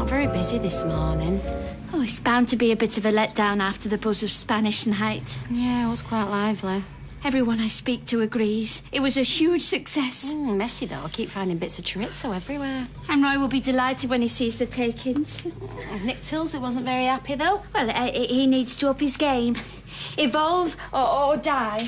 very busy this morning. Oh, it's bound to be a bit of a letdown after the buzz of Spanish night. Yeah, it was quite lively. Everyone I speak to agrees. It was a huge success. Messy, though. I keep finding bits of chorizo everywhere. And Roy will be delighted when he sees the take-ins. Nick Tilsley wasn't very happy, though. Well, he needs to up his game. Evolve or die.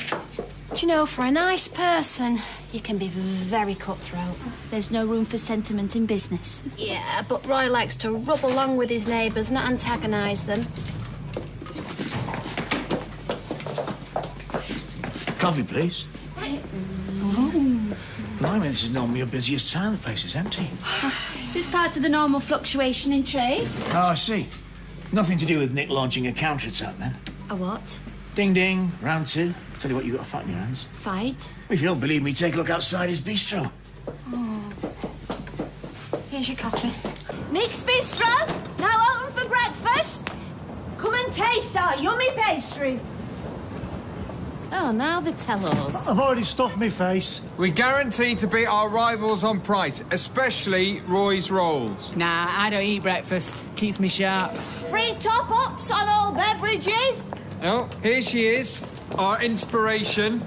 Do you know, for a nice person, you can be very cutthroat. There's no room for sentiment in business. Yeah, but Roy likes to rub along with his neighbours, not antagonise them. Coffee, please. Blimey, this is normally your busiest time. The place is empty. Just part of the normal fluctuation in trade. Oh, I see. Nothing to do with Nick launching a counterattack, then? A what? Ding, ding. Round two. Tell you what, you've got a fight in your hands. Fight? If you don't believe me, take a look outside his bistro. Oh. Here's your coffee. Nick's Bistro, now open for breakfast. Come and taste our yummy pastries. Oh, now they tell us. I've already stuffed my face. We guarantee to beat our rivals on price, especially Roy's rolls. Nah, I don't eat breakfast. Keeps me sharp. Free top-ups on all beverages. Oh, here she is, our inspiration.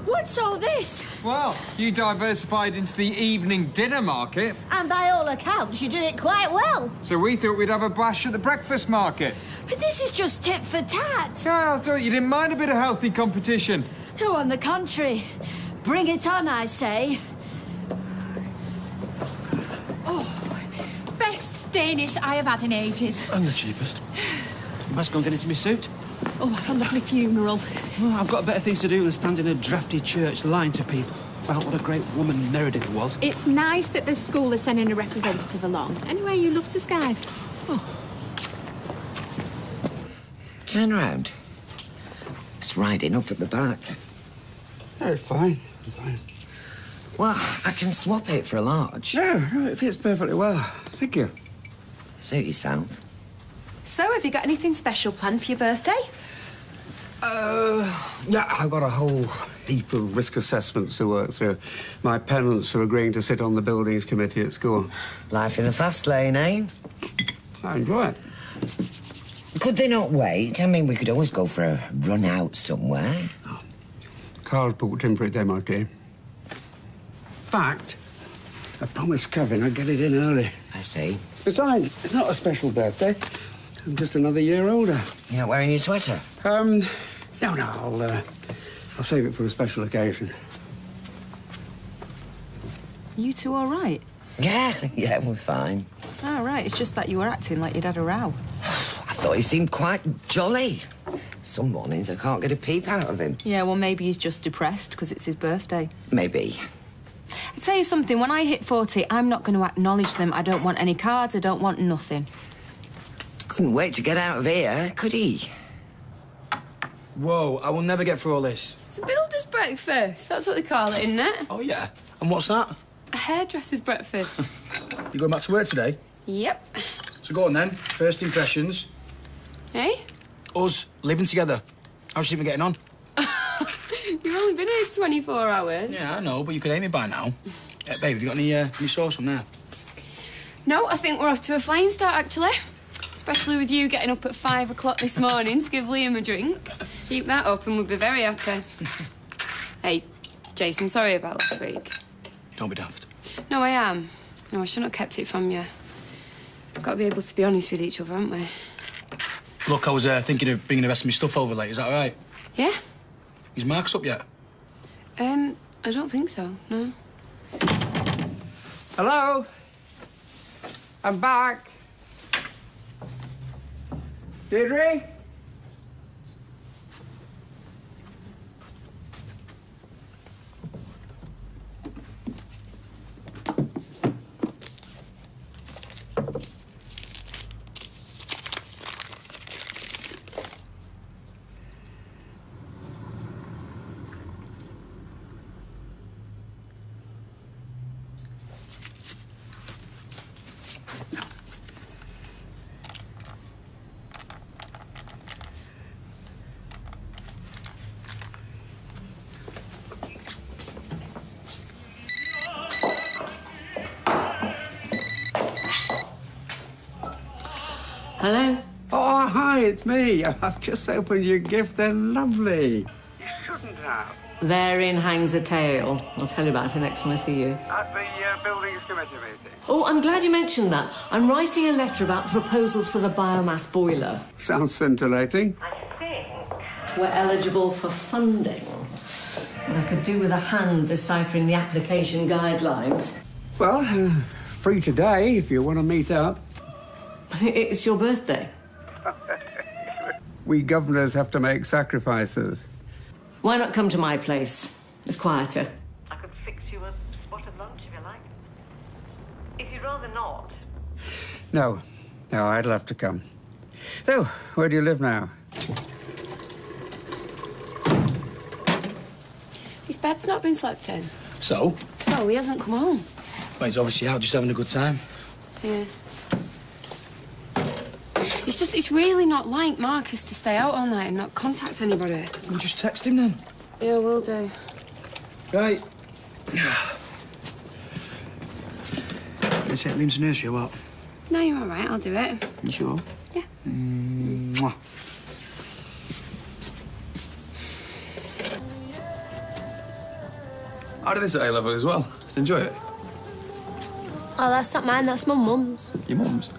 What's all this? Well, you diversified into the evening dinner market. And by all accounts, you did it quite well. So we thought we'd have a bash at the breakfast market. But this is just tit for tat. Yeah, I thought you didn't mind a bit of healthy competition. No, on the contrary. Bring it on, I say. Oh, best Danish I have had in ages. And the cheapest. You must go and get into my suit. Oh, a lovely funeral. Well, I've got better things to do than stand in a drafty church lying to people about what a great woman Meredith was. It's nice that the school is sending a representative along. Anyway, you love to sky. Oh. Turn round. It's riding up at the back. Oh, it's fine. It's fine. Well, I can swap it for a large. No, it fits perfectly well. Thank you. Suit yourself. So, have you got anything special planned for your birthday? Yeah, I've got a whole heap of risk assessments to work through. My parents are agreeing to sit on the buildings committee at school. Life in the fast lane, eh? I enjoy it. Could they not wait? I mean, we could always go for a run out somewhere. Car's booked in for its MOT. Fact, I promised Kevin I'd get it in early. I see. Besides, it's not a special birthday. I'm just another year older. You're not wearing your sweater? No, I'll save it for a special occasion. You two all right? Yeah, we're fine. Oh, right. It's just that you were acting like you'd had a row. I thought he seemed quite jolly. Some mornings I can't get a peep out of him. Yeah, well, maybe he's just depressed because it's his birthday. Maybe. I tell you something, when I hit 40, I'm not going to acknowledge them. I don't want any cards. I don't want nothing. Couldn't wait to get out of here, could he? Whoa, I will never get through all this. It's a builder's breakfast. That's what they call it, isn't it? Oh, yeah? And what's that? A hairdresser's breakfast. You going back to work today? Yep. So go on then. First impressions. Hey? Us living together. How's she been getting on? You've only been here 24 hours. Yeah, I know, but you could aim me by now. Babe, have you got any sauce on there? No, I think we're off to a flying start, actually. Especially with you getting up at 5 o'clock this morning to give Liam a drink. Keep that up and we'll be very happy. Hey, Jason, I'm sorry about last week. Don't be daft. No, I am. No, I shouldn't have kept it from you. We've got to be able to be honest with each other, haven't we? Look, I was thinking of bringing the rest of my stuff over late. Is that all right? Yeah? Is Marcus up yet? I don't think so, no. Hello? I'm back. Deirdre? it's me. I've just opened your gift. They're lovely. You shouldn't have. Therein hangs a tale. I'll tell you about it next time I see you. At the Buildings Committee meeting. Oh, I'm glad you mentioned that. I'm writing a letter about the proposals for the biomass boiler. Sounds scintillating. I think we're eligible for funding. And I could do with a hand deciphering the application guidelines. Well, free today if you want to meet up. It's your birthday. We governors have to make sacrifices. Why not come to my place? It's quieter. I could fix you a spot of lunch if you like. If you'd rather not. No, I'd love to come. So, where do you live now? His bed's not been slept in. So? So he hasn't come home. Well, he's obviously out just having a good time. Yeah. It's really not like Marcus to stay out all night and not contact anybody. We'll just text him then. Yeah, will do. Right. Can I take Liam to nursery or what? No, you're all right. I'll do it. You sure? Yeah. Mwah. I did this at A-level as well. Did you enjoy it? Oh, that's not mine, that's my mum's. Your mum's?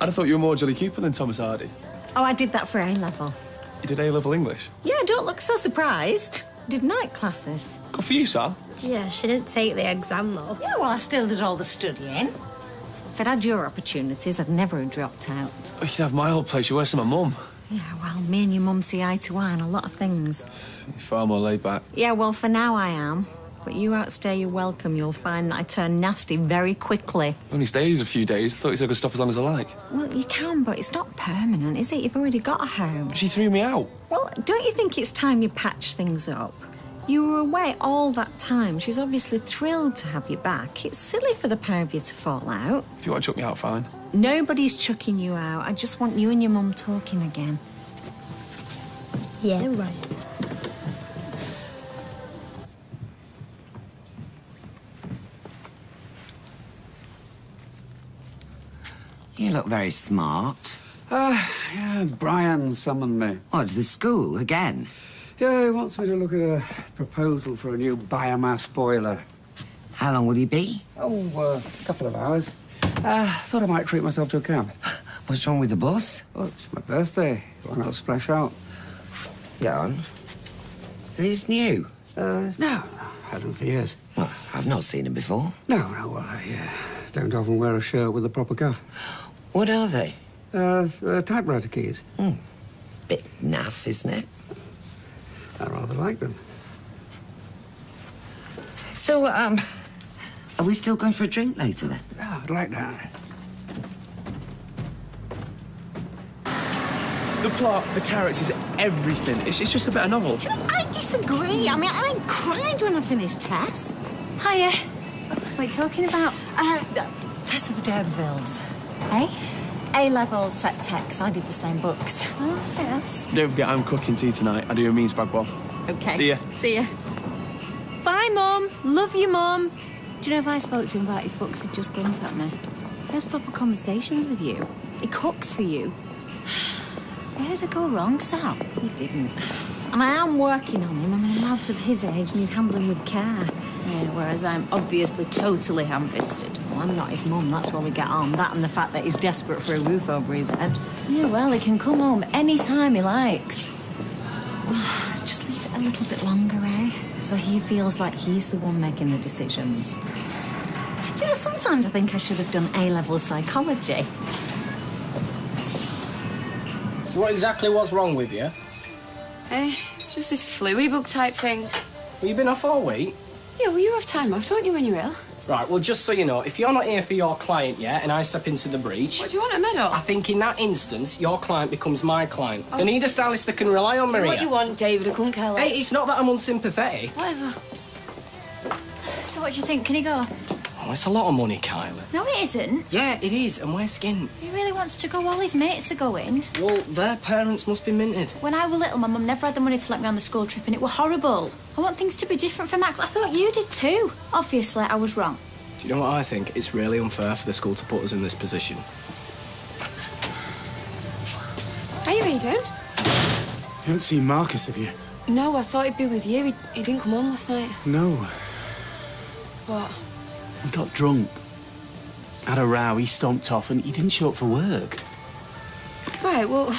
I'd have thought you were more Jolly Cooper than Thomas Hardy. Oh, I did that for A-level. You did A-level English? Yeah, don't look so surprised. Did night classes. Good for you, Sal. Yeah, she didn't take the exam, though. Yeah, well, I still did all the studying. If I'd had your opportunities, I'd never have dropped out. Oh, you can have my old place. You're worse than my mum. Yeah, well, me and your mum see eye to eye on a lot of things. You're far more laid back. Yeah, well, for now I am. But you outstay your welcome, you'll find that I turn nasty very quickly. Only stayed a few days. Thought you said I could stop as long as I like. Well, you can, but it's not permanent, is it? You've already got a home. She threw me out. Well, don't you think it's time you patch things up? You were away all that time. She's obviously thrilled to have you back. It's silly for the pair of you to fall out. If you want to chuck me out, fine. Nobody's chucking you out. I just want you and your mum talking again. Yeah, right. You look very smart. Yeah, Brian summoned me. What, to the school again? Yeah, he wants me to look at a proposal for a new biomass boiler. How long will you be? Oh, a couple of hours. Thought I might treat myself to a cab. What's wrong with the bus? Oh, it's my birthday. Why not splash out? Go on. Are these new? No, had them for years. Well, I've not seen them before. No, well, I don't often wear a shirt with a proper cuff. What are they? Typewriter keys. Bit naff, isn't it? I rather like them. So, are we still going for a drink later then? Yeah, I'd like that. The plot, the characters, everything. It's just a better novel. I disagree. I mean, I cried when I finished Tess. Hiya. What are you talking about? Tess of the D'Urbervilles. Hey? A-level set text. I did the same books. Oh, yes. Don't forget, I'm cooking tea tonight. I do a mean spag bol. Okay. See ya. See ya. Bye, Mum. Love you, Mum. Do you know if I spoke to him about his books, he'd just grunt at me. He has proper conversations with you. He cooks for you. Where did it go wrong, Sal? He didn't. And I am working on him. I mean, lads of his age need handling with care. Yeah, whereas I'm obviously totally ham-fisted. Well, I'm not his mum, that's where we get on. That and the fact that he's desperate for a roof over his head. Yeah, well, he can come home any time he likes. Just leave it a little bit longer, eh? So he feels like he's the one making the decisions. Do you know, sometimes I think I should have done A-level psychology. So what exactly was wrong with you? It's just this flu book type thing. Well, you been off all week? Yeah, well, you have time off, don't you, when you're ill? Right, well, just so you know, if you're not here for your client yet and I step into the breach... What, do you want a medal? I think in that instance, your client becomes my client. I need a stylist that can rely on, Maria. What you want, David? I couldn't care less. Hey, it's not that I'm unsympathetic. Whatever. So what do you think? Can he go? Oh, it's a lot of money, Kyla. No, it isn't. Yeah, it is, and we're skint. He really wants to go. All his mates are going. Well, their parents must be minted. When I were little, my mum never had the money to let me on the school trip, and it were horrible. I want things to be different for Max. I thought you did too. Obviously, I was wrong. Do you know what I think? It's really unfair for the school to put us in this position. Are you Aiden? You haven't seen Marcus, have you? No, I thought he'd be with you. He didn't come home last night. No. What? He got drunk. Had a row, he stomped off, and he didn't show up for work. Right, well,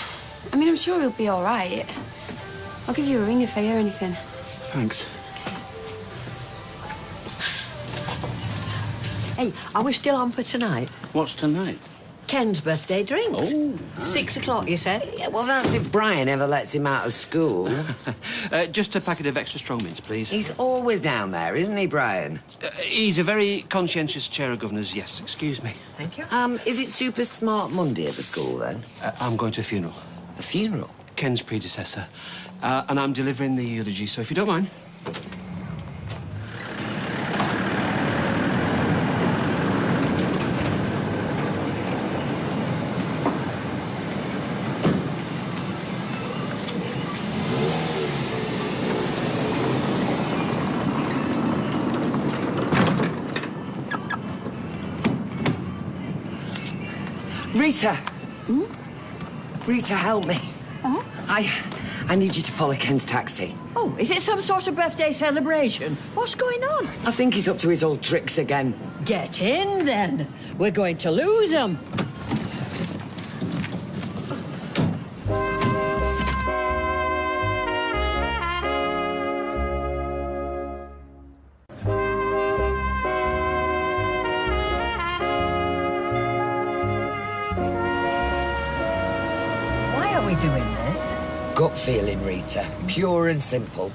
I mean, I'm sure he'll be all right. I'll give you a ring if I hear anything. Thanks. Hey, are we still on for tonight? What's tonight? Ken's birthday drinks. Oh. 6 o'clock, you said? Yeah, well, that's if Brian ever lets him out of school. Just a packet of extra strong mints, please. He's always down there, isn't he, Brian? He's a very conscientious chair of governors, yes. Excuse me. Thank you. Is it Super Smart Monday at the school, then? I'm going to a funeral. A funeral? Ken's predecessor. And I'm delivering the eulogy, so if you don't mind. Rita! Rita, help me. Huh? I need you to follow Ken's taxi. Oh, is it some sort of birthday celebration? What's going on? I think he's up to his old tricks again. Get in, then. We're going to lose him. Doing this? Gut feeling, Rita. Pure and simple.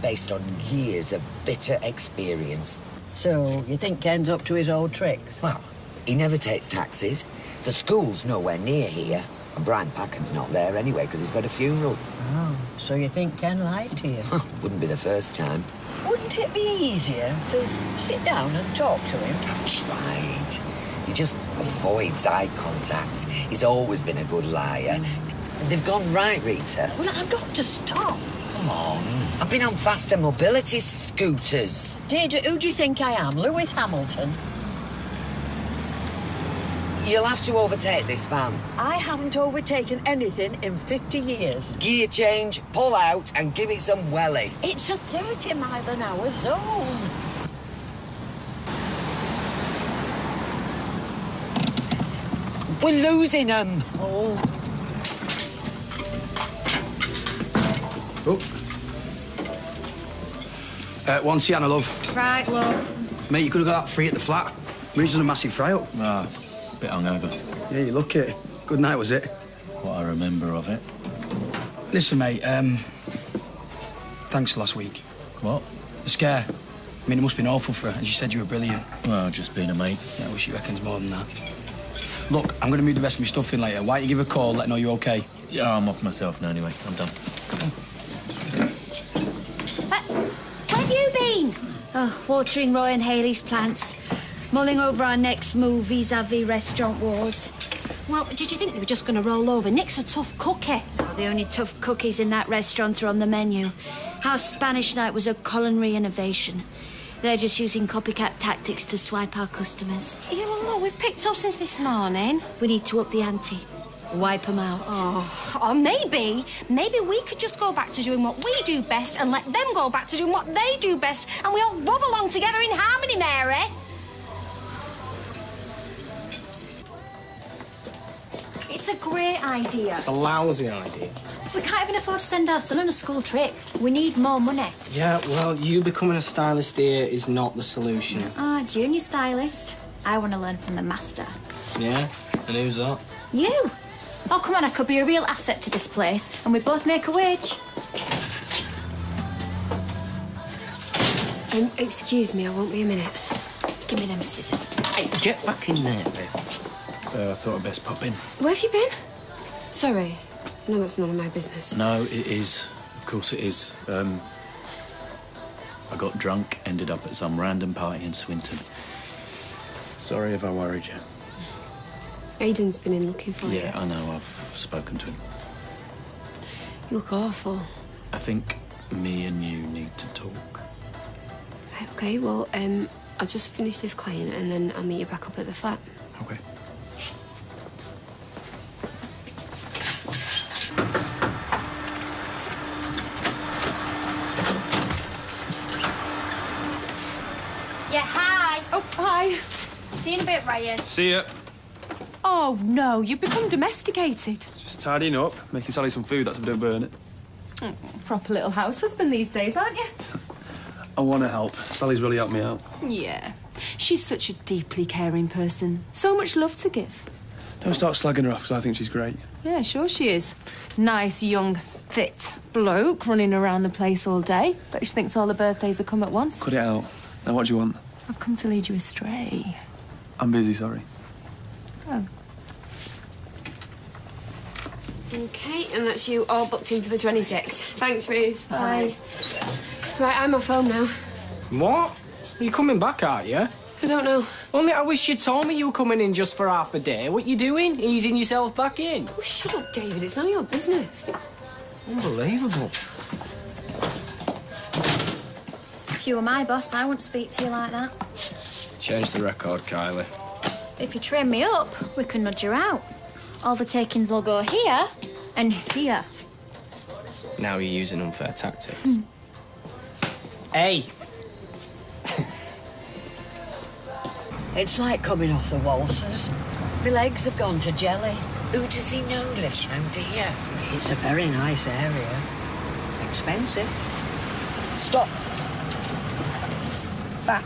Based on years of bitter experience. So, you think Ken's up to his old tricks? Well, he never takes taxis. The school's nowhere near here. And Brian Packham's not there anyway, because he's got a funeral. Oh, so you think Ken lied to you? Wouldn't be the first time. Wouldn't it be easier to sit down and talk to him? I've tried. He just avoids eye contact. He's always been a good liar. They've gone right, Rita. Well, I've got to stop. Come on. I've been on faster mobility scooters. Deirdre, who do you think I am? Lewis Hamilton? You'll have to overtake this van. I haven't overtaken anything in 50 years. Gear change, pull out, and give it some welly. It's a 30-mile-an-hour zone. We're losing them. Oh. Oh. One Sienna, love. Right, love. Mate, you could have got that free at the flat. We're just on a massive fry-up. Ah, a bit hungover. Yeah, you look it. Good night, was it? What I remember of it. Listen, mate, thanks for last week. What? The scare. I mean, it must have been awful for her, and she said you were brilliant. Well, just being a mate. Yeah, well, she reckons more than that. Look, I'm going to move the rest of my stuff in later. Why don't you give her a call, let her know you're OK? Yeah, I'm off myself now anyway. I'm done. Where have you been? Oh, watering Roy and Hayley's plants. Mulling over our next move vis-a-vis restaurant wars. Well, did you think they were just going to roll over? Nick's a tough cookie. Oh, the only tough cookies in that restaurant are on the menu. Our Spanish night was a culinary innovation. They're just using copycat tactics to swipe our customers. Yeah, well, look, we've picked up since this morning. We need to up the ante. Wipe them out. Oh, or maybe we could just go back to doing what we do best and let them go back to doing what they do best, and we all rub along together in harmony, Mary. It's a great idea. It's a lousy idea. We can't even afford to send our son on a school trip. We need more money. Yeah, well, you becoming a stylist here is not the solution. Ah, junior stylist. I want to learn from the master. Yeah? And who's that? You. Oh, come on, I could be a real asset to this place, and we both make a wage. Excuse me, I won't be a minute. Give me them scissors. Hey, get back in there, Bill. I thought I'd best pop in. Where have you been? Sorry. No, that's none of my business. No, it is. Of course it is. I got drunk, ended up at some random party in Swinton. Sorry if I worried you. Aiden's been in looking for you. Yeah, I know. I've spoken to him. You look awful. I think me and you need to talk. Right, OK, well, I'll just finish this client and then I'll meet you back up at the flat. OK. See you in a bit, Ryan. See ya. Oh, no, you've become domesticated. Just tidying up, making Sally some food, that's if I don't burn it. Proper little house husband these days, aren't you? I want to help. Sally's really helped me out. Yeah. She's such a deeply caring person. So much love to give. Don't start slagging her off, because I think she's great. Yeah, sure she is. Nice, young, fit bloke running around the place all day. Bet she thinks all the birthdays will come at once. Cut it out. Now, what do you want? I've come to lead you astray. I'm busy, sorry. Oh. Okay, and that's you all booked in for the 26th. Thanks, Ruth. Bye. Right, I'm off home now. What? Are you coming back, are you? I don't know. Only I wish you'd told me you were coming in just for half a day. What you doing? Easing yourself back in? Oh, shut up, David. It's none of your business. Unbelievable. If you were my boss, I wouldn't speak to you like that. Change the record, Kylie. If you train me up, we can nudge you out. All the takings will go here and here. Now you're using unfair tactics. Hey! It's like coming off the walters. My legs have gone to jelly. Who does he know lives round here? It's a very nice area. Expensive. Stop. Back.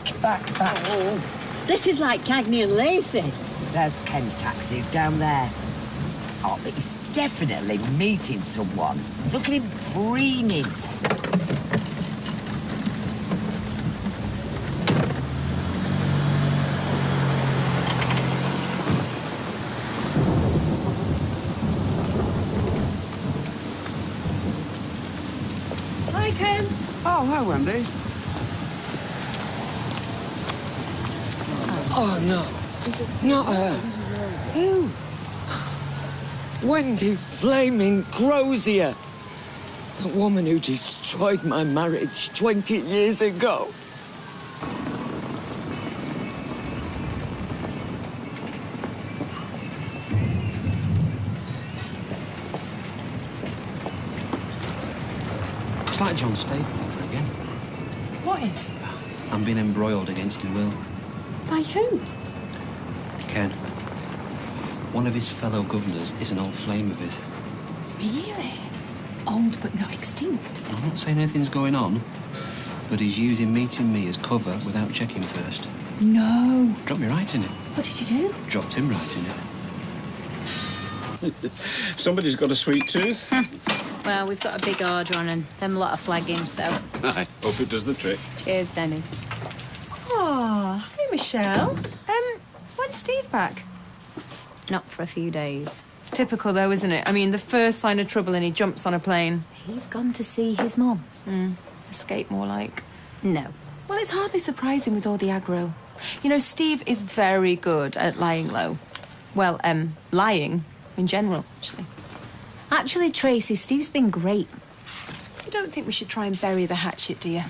Oh. This is like Cagney and Lacey. There's Ken's taxi down there. Oh, but he's definitely meeting someone. Look at him preening. Hi, Ken. Oh, hi, Wendy. Oh, no. Not her. Who? Wendy Flaming Crozier. The woman who destroyed my marriage 20 years ago. It's like John Staple over again. What is? I'm being embroiled against my will. By who? Ken. One of his fellow governors is an old flame of his. Really? Old but not extinct. I'm not saying anything's going on, but he's using meeting me as cover without checking first. No. Dropped me right in it. What did you do? Dropped him right in it. Somebody's got a sweet tooth. Well, we've got a big order on and them lot of flagging, so... I hope it does the trick. Cheers, Dennis. Oh, hey, Michelle. When's Steve back? Not for a few days. It's typical, though, isn't it? I mean, the first sign of trouble and he jumps on a plane. He's gone to see his mum. Escape, more like. No. Well, it's hardly surprising with all the aggro. You know, Steve is very good at lying low. Well, lying in general, actually. Actually, Tracy, Steve's been great. You don't think we should try and bury the hatchet, do you?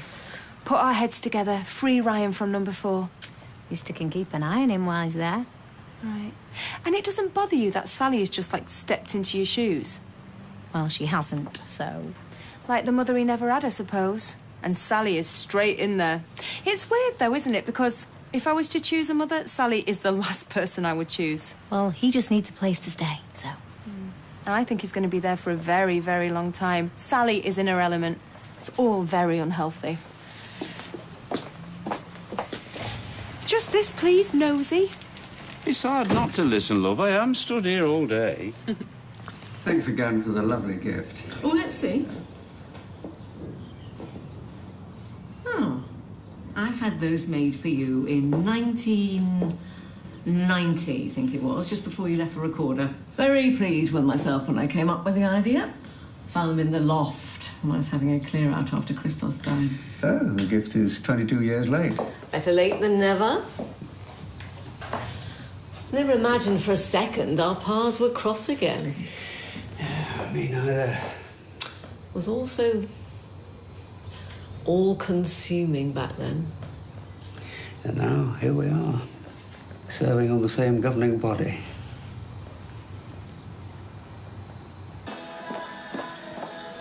Put our heads together, free Ryan from number 4. At least I can keep an eye on him while he's there. Right. And it doesn't bother you that Sally has just, like, stepped into your shoes? Well, she hasn't, so... Like the mother he never had, I suppose. And Sally is straight in there. It's weird, though, isn't it? Because if I was to choose a mother, Sally is the last person I would choose. Well, he just needs a place to stay, so... And I think he's going to be there for a very, very long time. Sally is in her element. It's all very unhealthy. Just this, please, nosy. It's hard not to listen, love. I am stood here all day. Thanks again for the lovely gift. Oh, let's see. Oh, I had those made for you in 1990, I think it was, just before you left the recorder. Very pleased with myself when I came up with the idea. Found them in the loft when I was having a clear out after Christos died. Oh, the gift is 22 years late. Better late than never. Never imagined for a second our paths would cross again. Me neither. Was also all-consuming back then. And now, here we are, serving on the same governing body.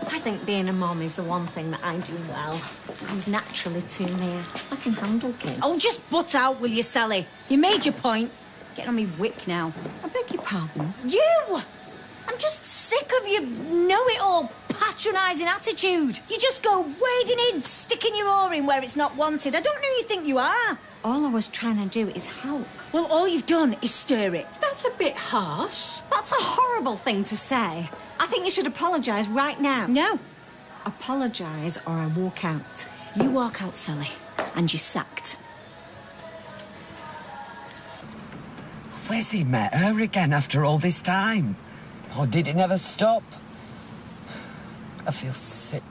I think being a mom is the one thing that I do well. Comes naturally to me. I can handle kids. Oh, just butt out, will you, Sally? You made your point. Getting on me wick now. I beg your pardon? You! I'm just sick of your know-it-all, patronising attitude. You just go wading in, sticking your oar in where it's not wanted. I don't know who you think you are. All I was trying to do is help. Well, all you've done is stir it. That's a bit harsh. That's a horrible thing to say. I think you should apologise right now. No. Apologise or I walk out. You walk out, Sally, and you're sacked. Where's he met her again after all this time? Or did it never stop? I feel sick.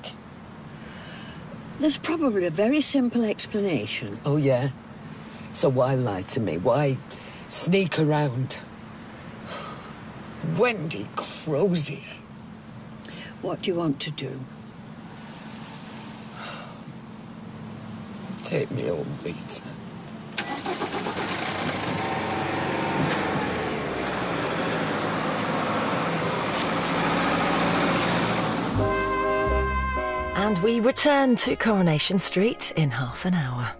There's probably a very simple explanation. Oh, yeah? So why lie to me? Why sneak around? Wendy Crozier. What do you want to do? Take me home, Rita. And we return to Coronation Street in half an hour.